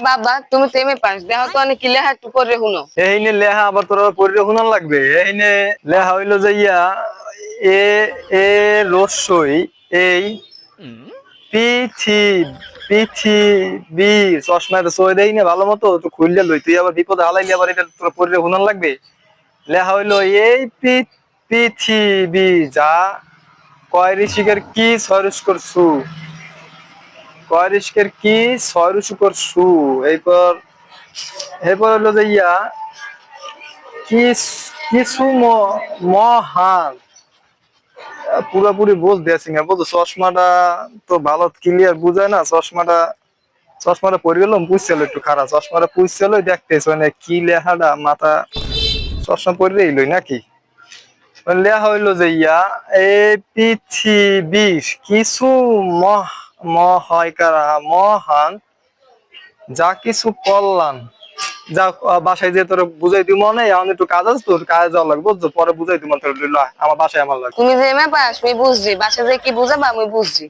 বাবা তুমি তেমে পাস দেখো তো অনেক লেহা একটু করে শুনো। এইনে লেহা আবার তোর পড়ে শুনান লাগবে। এইনে লেহা হইলো যে ইয়া এ এ রস্যই এই পৃথিবী চশমা তো সই দেই না ভালো মতো তো খুললে লই তুই আবার বিপদে হালাইলে আবার এটা তোর পড়ে শুনান লাগবে। লেহা হইলো এই পৃথিবী যা কয় ঋষিকের কি সরস করছু কয় ঋষিকের কি সরস করছু এরপর এরপর হলো যে ইয়া কিছু মহান পুরোপুরি বলতে আছি না বলতো চশমাটা তো ভালো ক্লিয়ার বুঝায় না চশমাটা পরে গেলাম বুঝছিল একটু খারাপ চশমাটা বুঝছিল দেখতেছ মানে কি লেখাটা মাথা চশমা পরে এলোই নাকি লেখা হইলো যে ইয়া এই পৃথিবীর কিছু মহান যা কিছু কল্যাণ যা বাসায় যে তোর বুঝাই দিব মনে এখন একটু কাজ আছে তোর কাজে যাওয়া লাগবে বুঝছো পরে বুঝাই দিব তোর আমার বাসায় আমার লাগবে তুমি যে এমএ পাস আমি বুঝছি বাসা যে কি বুঝাবা আমি বুঝছি।